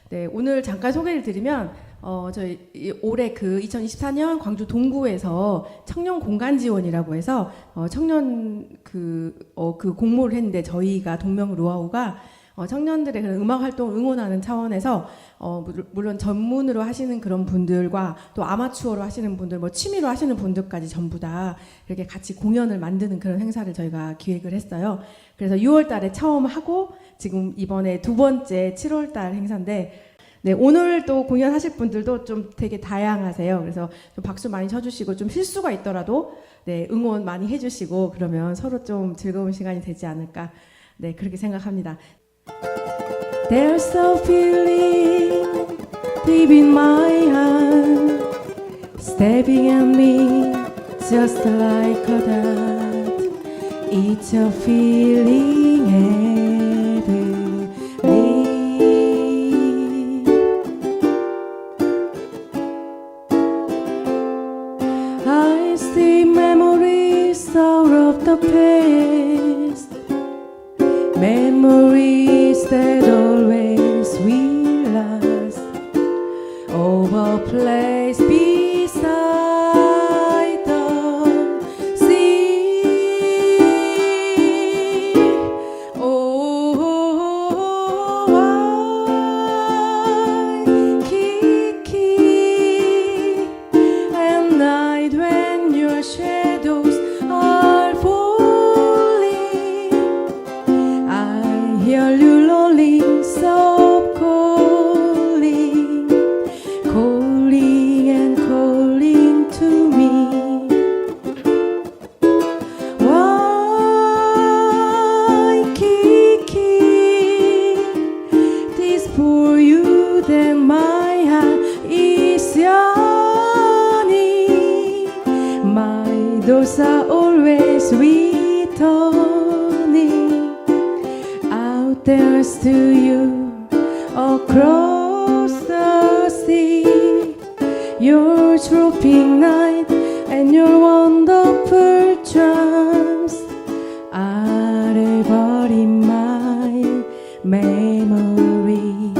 네, 오늘 잠깐 소개를 드리면 저희 올해 그 2024년 광주 동구에서 청년 공간 지원이라고 해서 청년 그 공모를 했는데 저희가 동명 노하우가 청년들의 그런 음악 활동을 응원하는 차원에서 물론 전문으로 하시는 그런 분들과 또 아마추어로 하시는 분들, 뭐 취미로 하시는 분들까지 전부 다 이렇게 같이 공연을 만드는 그런 행사를 저희가 기획을 했어요. 그래서 6월 달에 처음 하고 지금 이번에 두 번째 7월 달 행사인데 네, 오늘 또 공연하실 분들도 좀 되게 다양하세요. 그래서 좀 박수 많이 쳐주시고 좀 실수가 있더라도 네, 응원 많이 해주시고 그러면 서로 좀 즐거운 시간이 되지 않을까 네, 그렇게 생각합니다. There's a feeling deep in my heart Stepping at me just like a dart It's a feeling heavenly I see memories out of the past Memories that always will last Of a place beside the sea Oh, Waikiki At night when your shadows are falling I hear you rolling, so calling, calling and calling to me. Waikiki, this for you, then my heart is yearning. My doors are always returning. There's to you across the sea Your tropic night and your wonderful charms are ever in my memories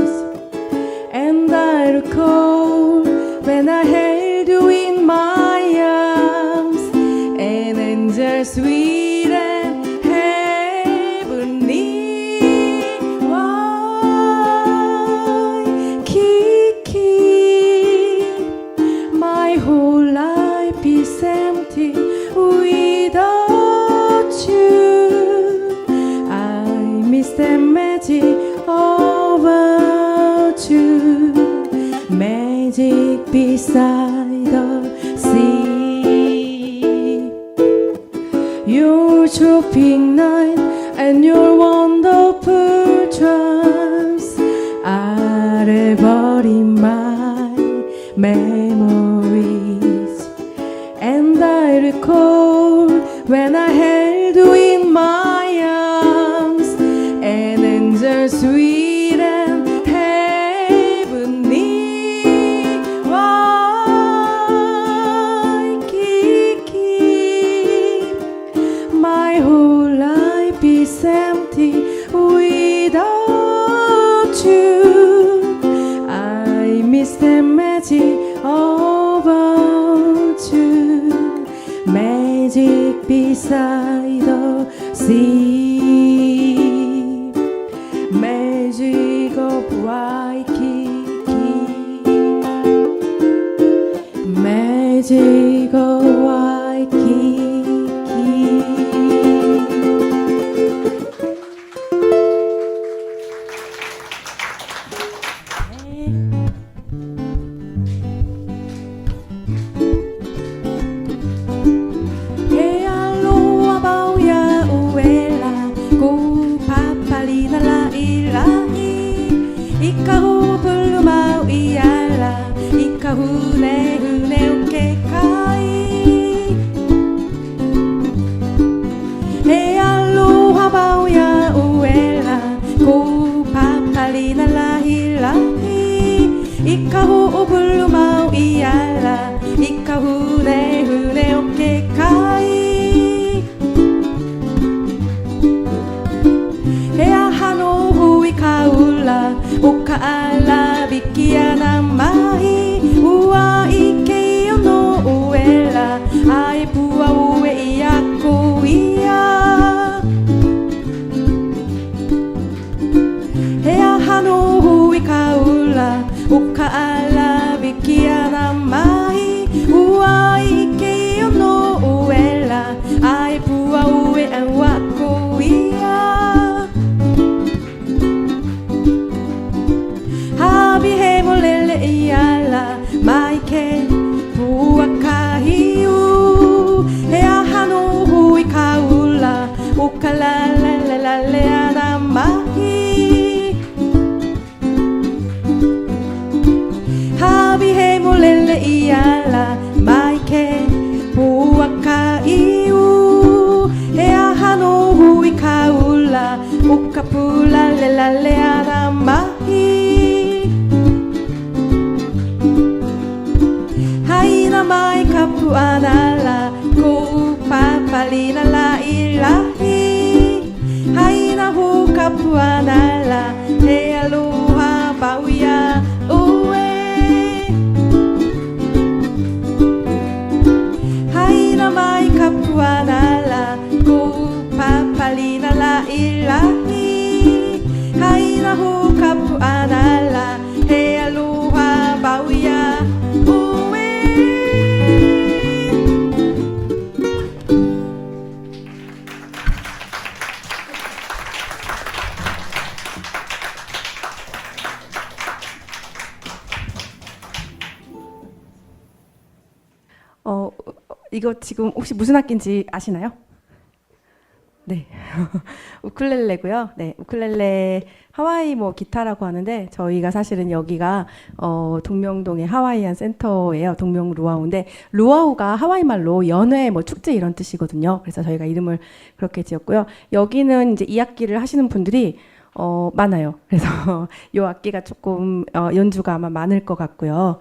And I recall when I held you in my arms An angel sweet and heavenly My whole life is empty without you I miss the magic about you Magic beside the sea Your tropic night and your wonderful charms are ever in my memories And I recall when I held you in my arms An angel sweet and heavenly Waikiki My whole life is empty without you I miss the magic about you Magic beside the sea Magic of Waikiki Magic of Waikiki Ikaw belum ialah Ikaw hune uke kai E aloha bau ya uela Ko papalina lahi Ikaw belum ialah Ikaw hune uke kai E ahano hui kaula O kaala 오카라 비키아나 마이 우아이 케요 노엘라 아이 부아 우에 안 와코이야 하비해 몰렐레 이알라 마이케 부아카히우 헤아하노 후이 카울라 오칼랄랄랄랄레아나 마히 하비해 몰렐레 이알라 마이케 부아카히우 헤아하노 후이 카울라 오카풀랄렐랄레아나 마히 하이나 마이 카푸아날라 고우파팔리나 라일라히 하이나 후 카푸아날라 헤알로하 바위야 우에 하이나 마이 카푸아날라 고우파팔리나 라일라히 하이나 후 카푸아날라 헤알로하 바위야 우에 이거 지금 혹시 무슨 악기인지 아시나요? 네, 우쿨렐레고요. 네, 우쿨렐레 하와이 뭐 기타라고 하는데 저희가 사실은 여기가 동명동의 하와이안 센터예요. 동명 루아우인데 루아우가 하와이 말로 연회 뭐 축제 이런 뜻이거든요. 그래서 저희가 이름을 그렇게 지었고요. 여기는 이제 이 악기를 하시는 분들이 많아요. 그래서 이 악기가 조금 연주가 아마 많을 것 같고요.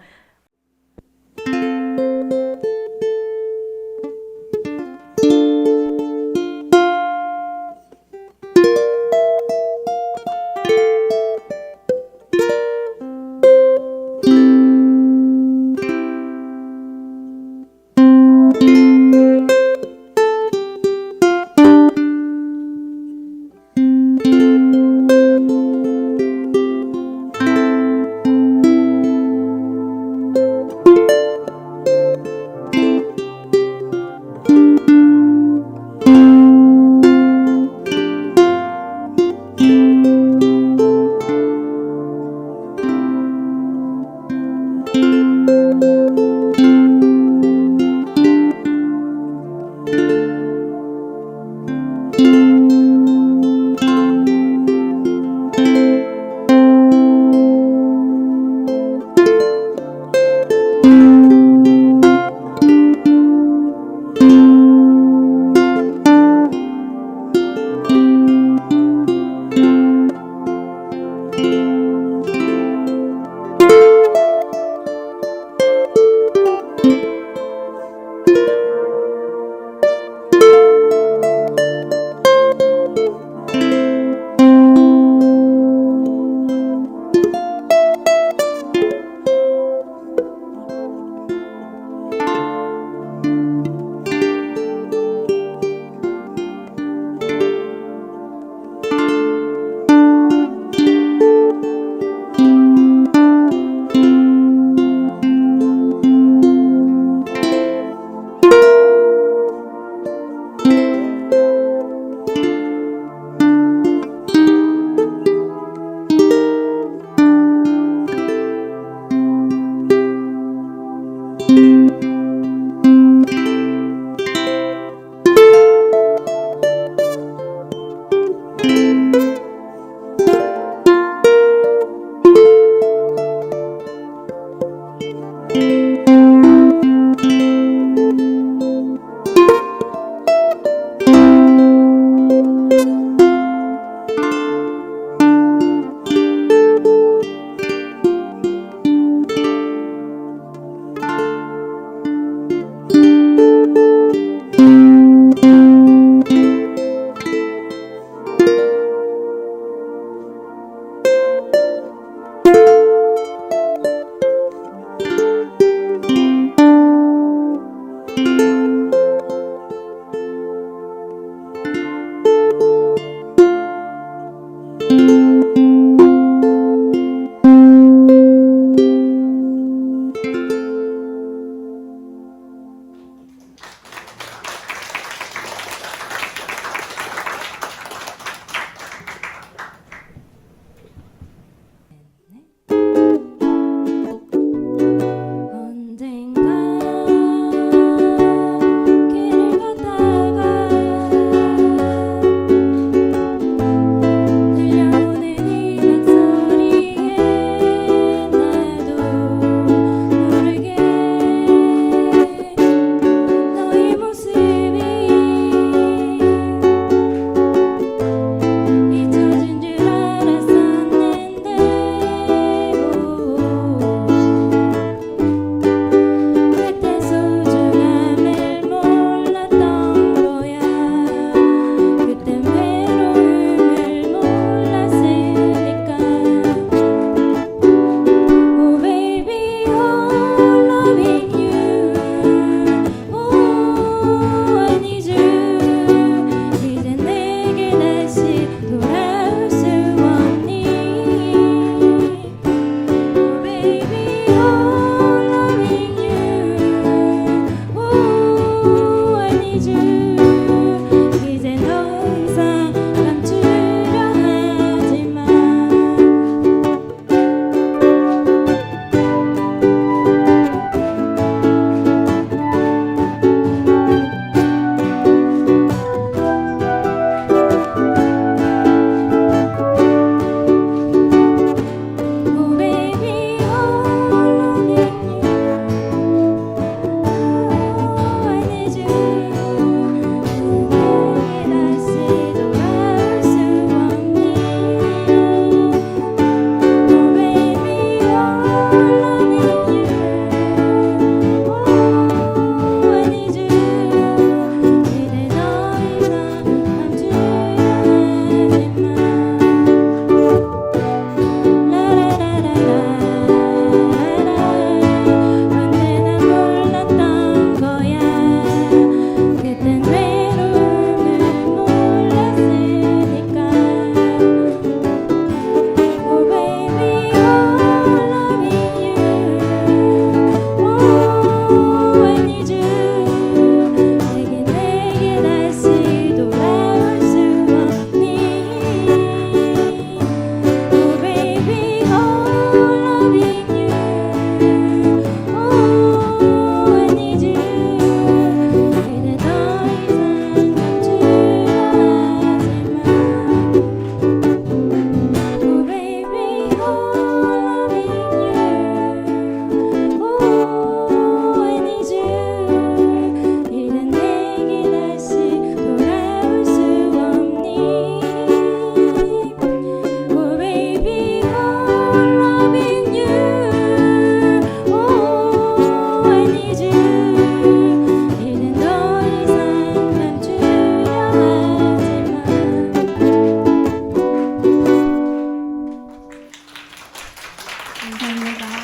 감사합니다.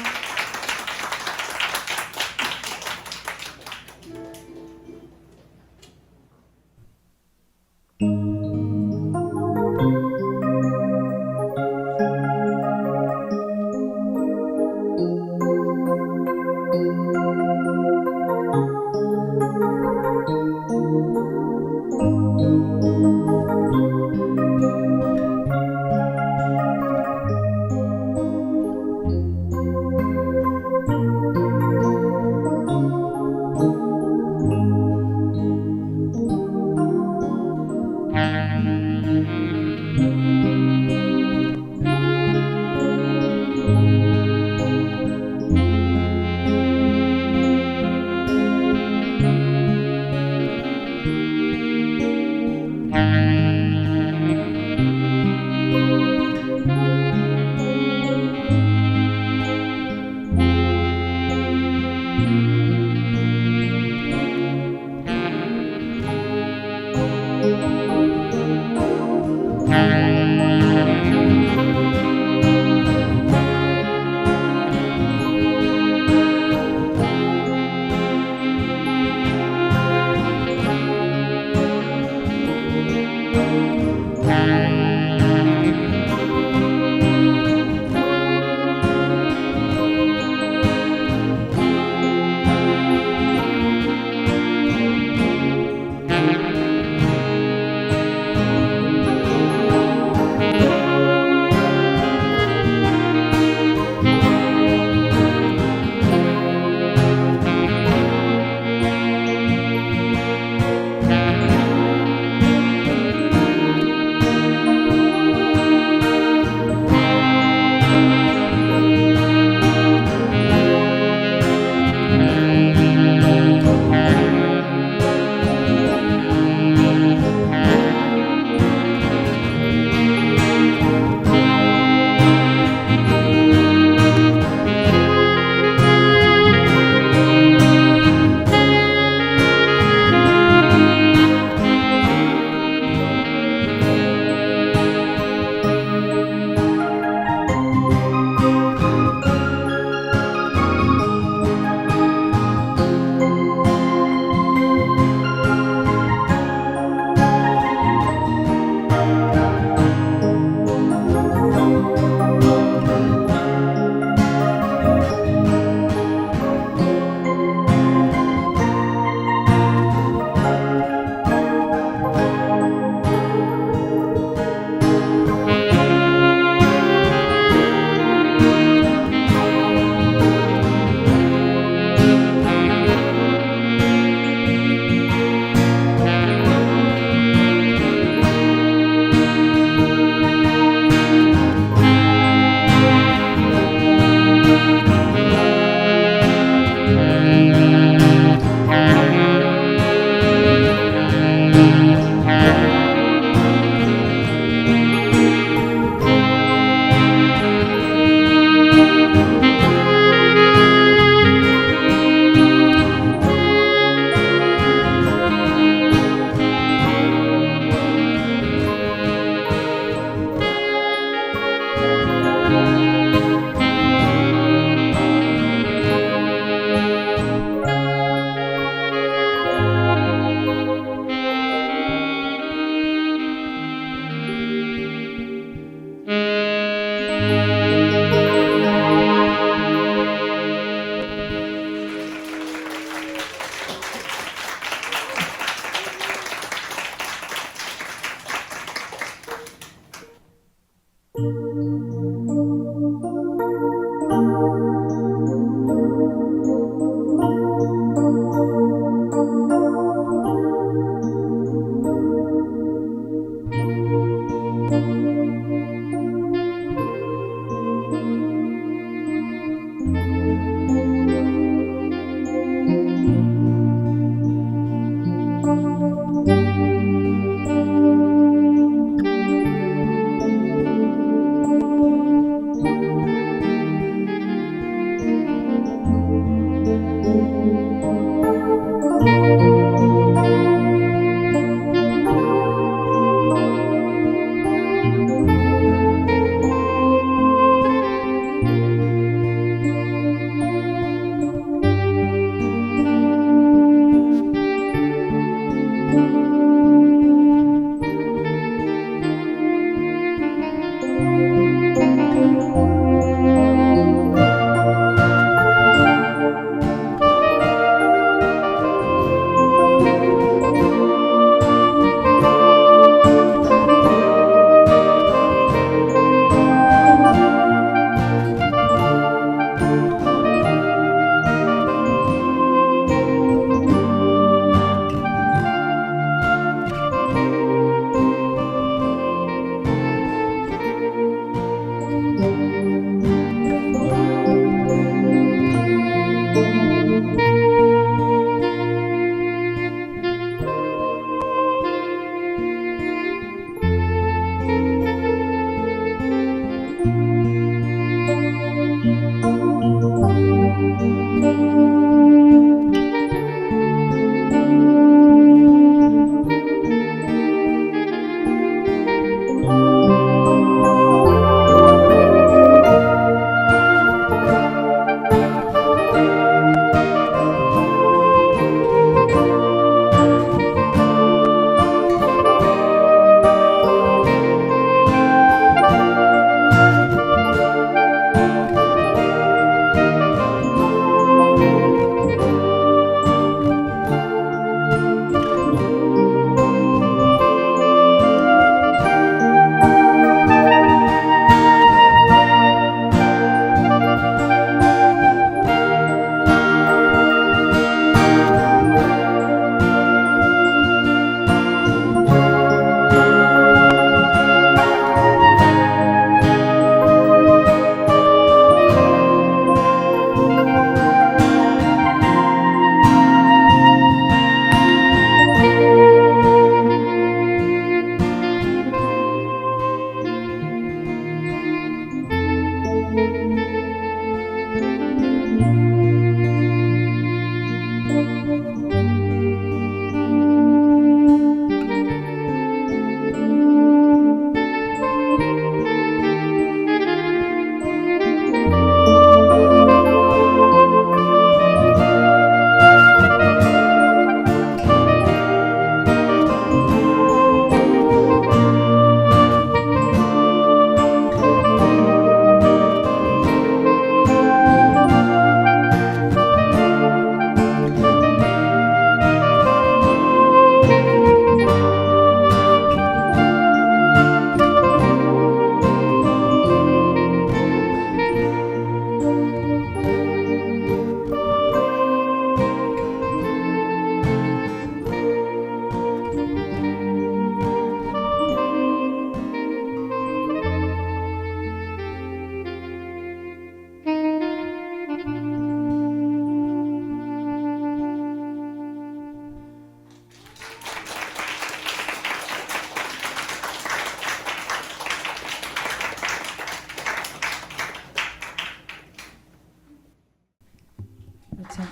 그렇죠.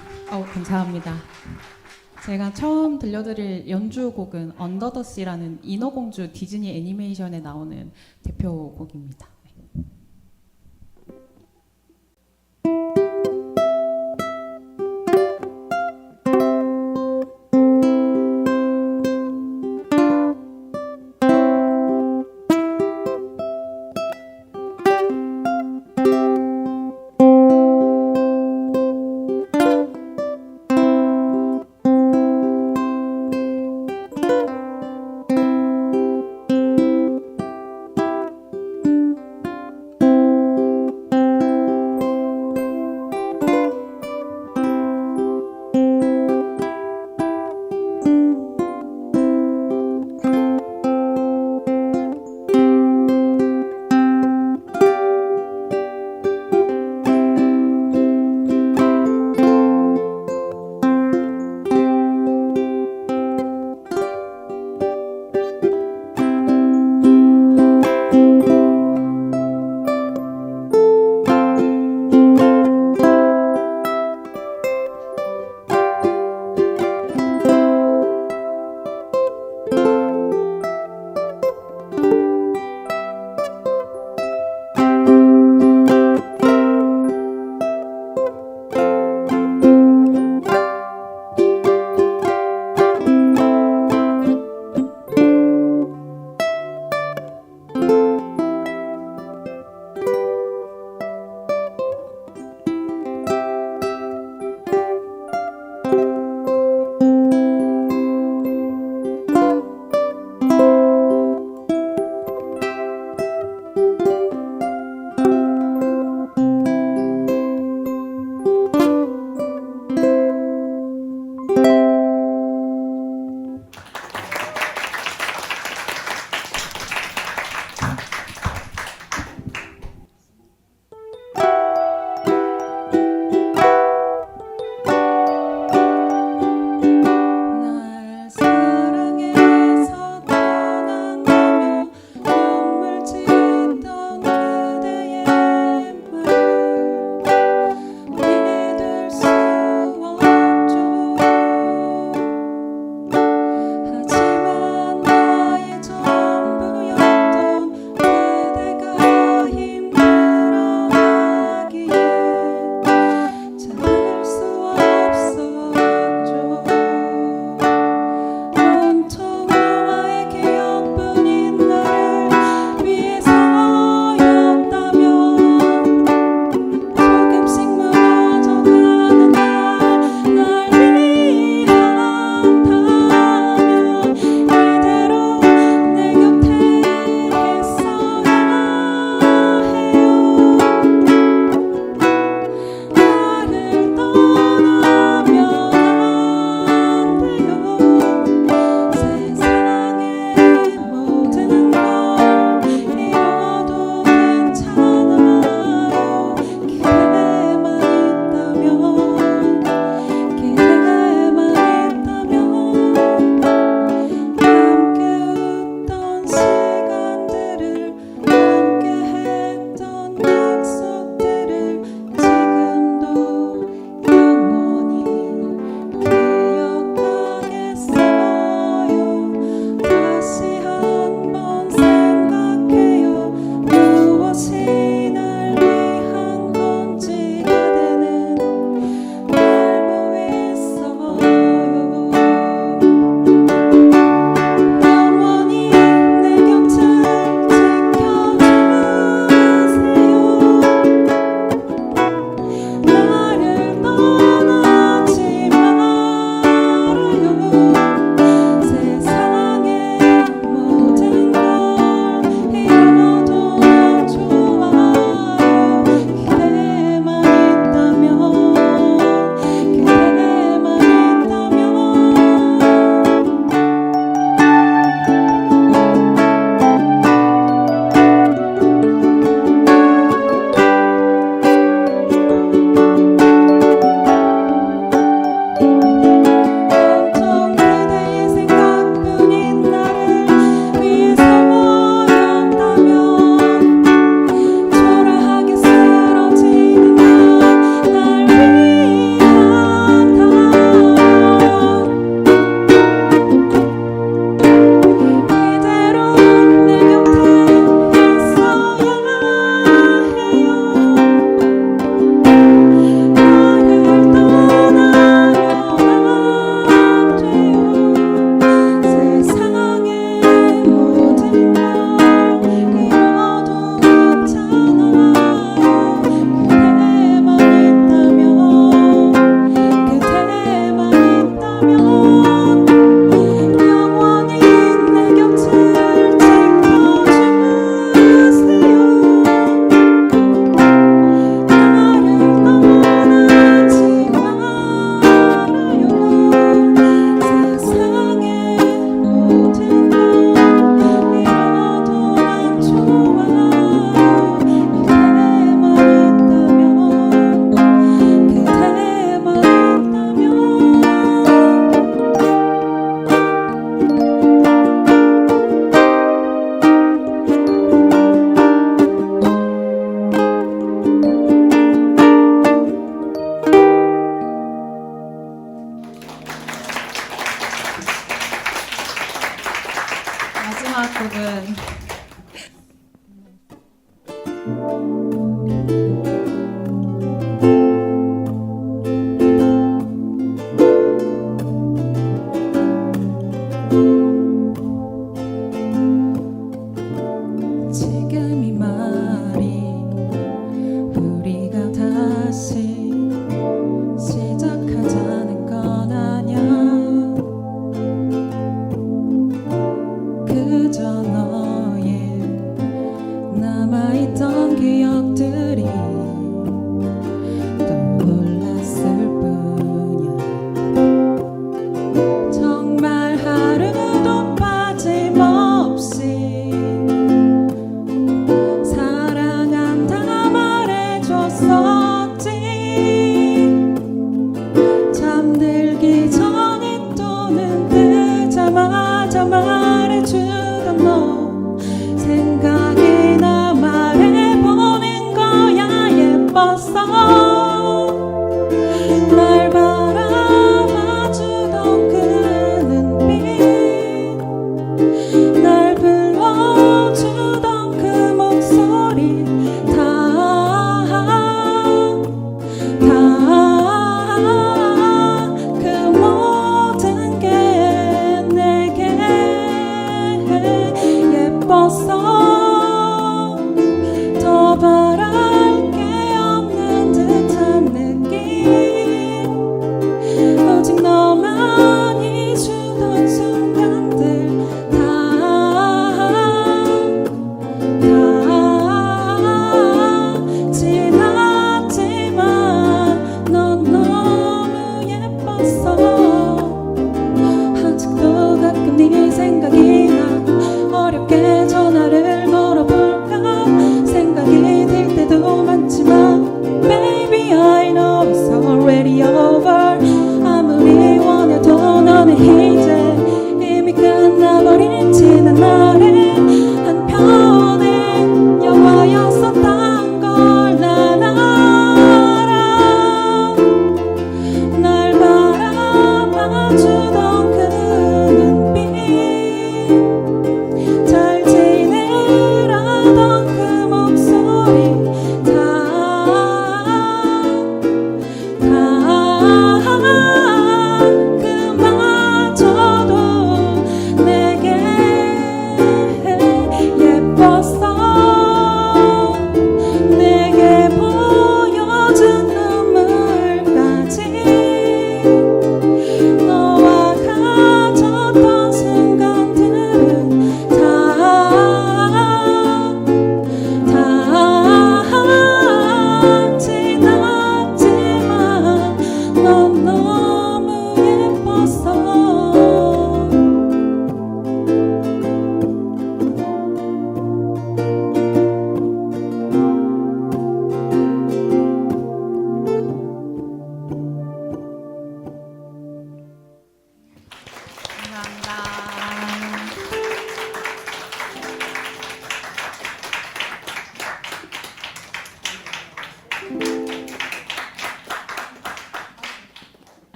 감사합니다. 제가 처음 들려드릴 연주곡은 언더 더 씨라는 인어공주 디즈니 애니메이션에 나오는 대표곡입니다.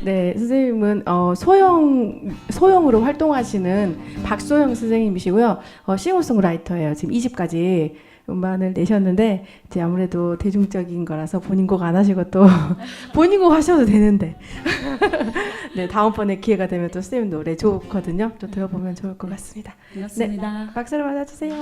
네, 선생님은 소영으로 활동하시는 박소영 선생님이시고요. 싱어송라이터예요. 지금 2집까지 음반을 내셨는데 이제 아무래도 대중적인 거라서 본인 곡 안 하시고 또 본인 곡 하셔도 되는데 네, 다음번에 기회가 되면 또 선생님 노래 좋거든요. 또 들어보면 좋을 것 같습니다. 반갑습니다. 네, 박수를 맞아주세요.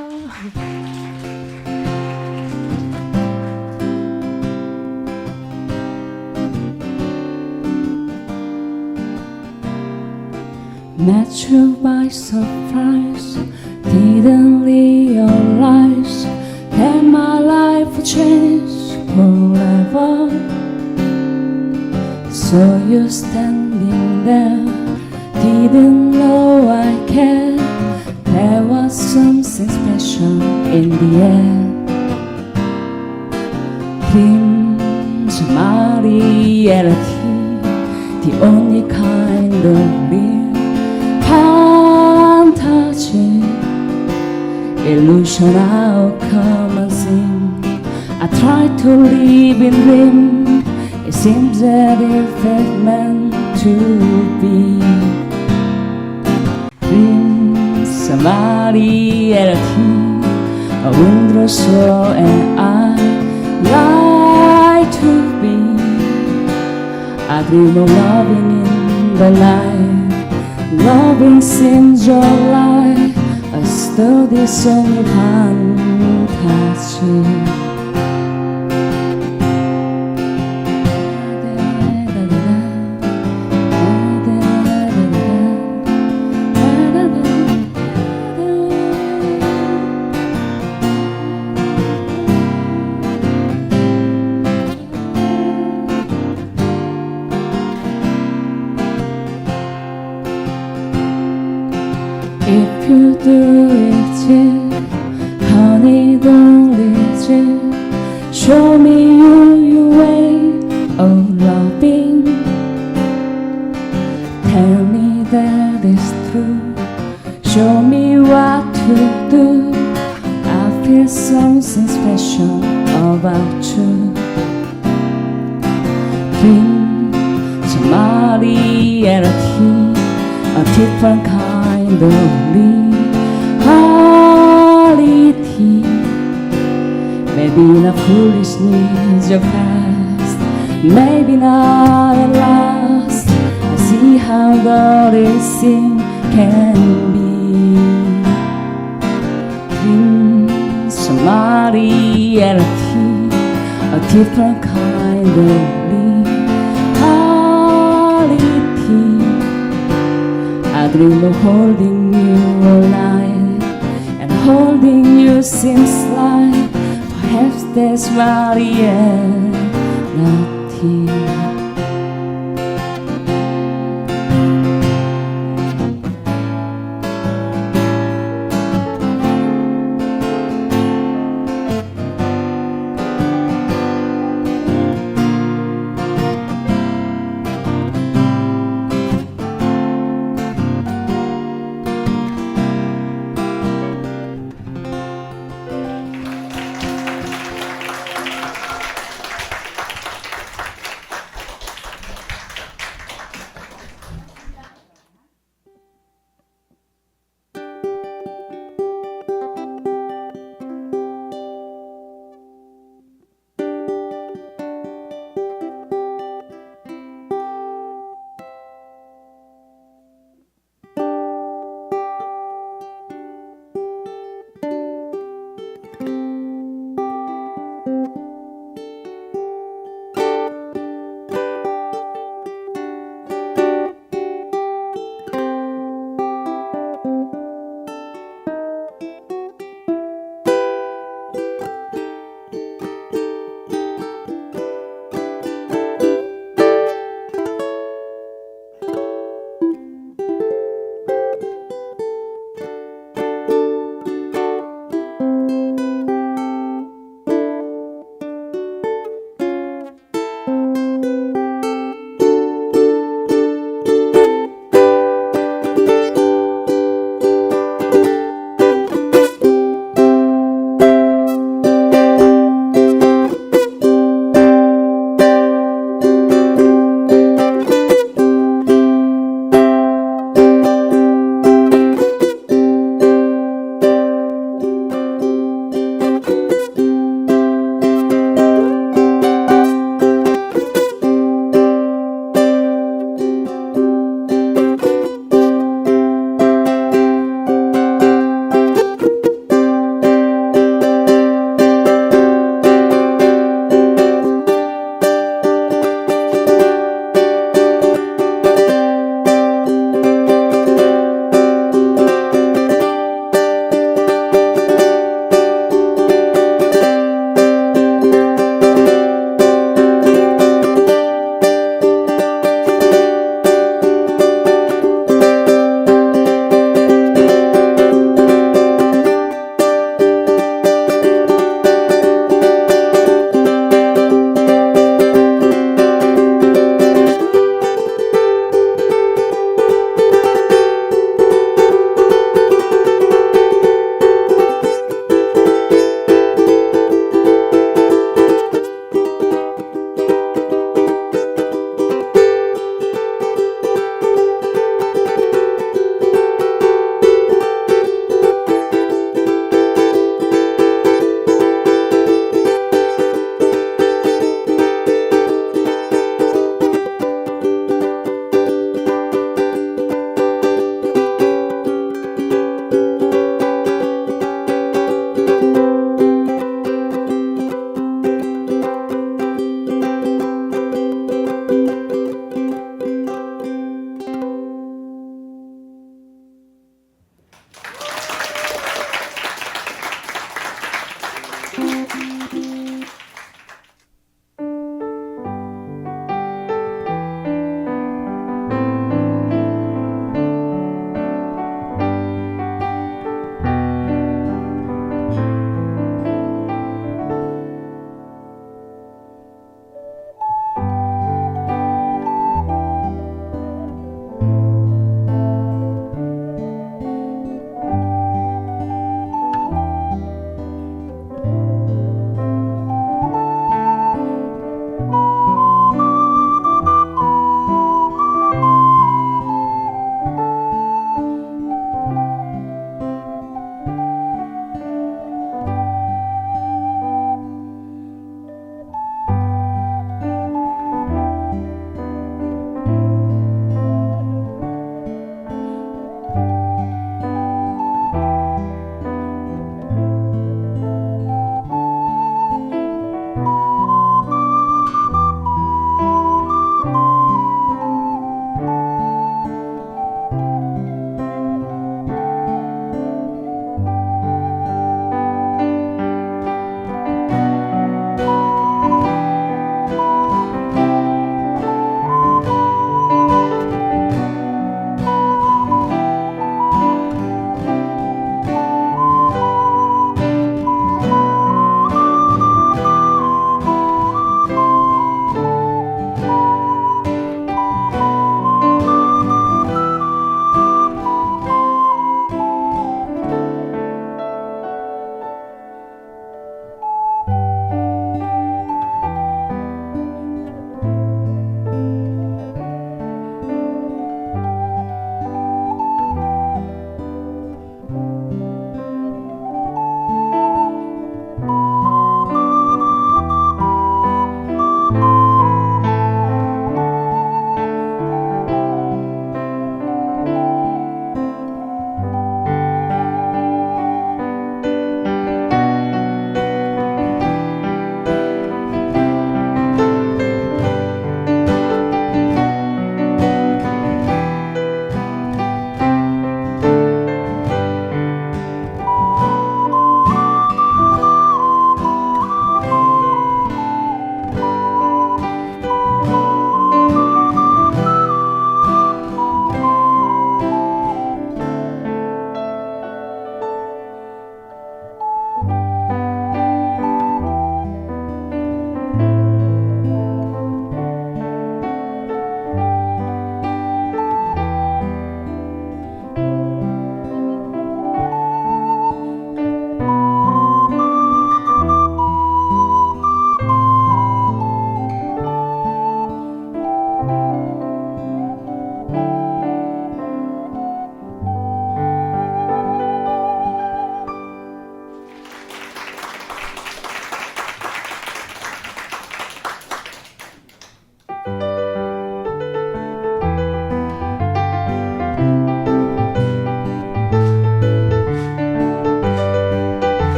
Met you by surprise, didn't realize that my life would change forever. Saw you standing there, didn't know I cared. There was something special in the air. Dreams of reality, the only kind of real fantasy, illusion I'll come and sing. I try to live in dream. It seems that if it's meant to be, dreams of reality, a wondrous world, and I like to be. I dream of loving in the night. Loving seems your life, I study only fantasy. If you do it, honey, don't leave it. Show me your way of loving. Tell me that it's true. Show me what to do. I feel something special about you. Dreams of reality, a different kind of reality. Maybe not foolishness your past, maybe not at last. I see how God is in can be. Dreams of reality, a different kind of reality. I dream of holding you all night, and holding you seems like perhaps that's reality.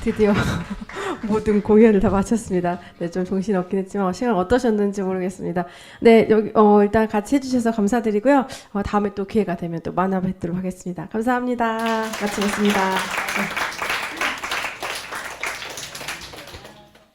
드디어 모든 공연을 다 마쳤습니다. 네, 좀 정신없긴 했지만 시간 어떠셨는지 모르겠습니다. 네, 여기 일단 같이 해주셔서 감사드리고요. 다음에 또 기회가 되면 또 만나 뵙도록 하겠습니다. 감사합니다. 마치겠습니다. 네.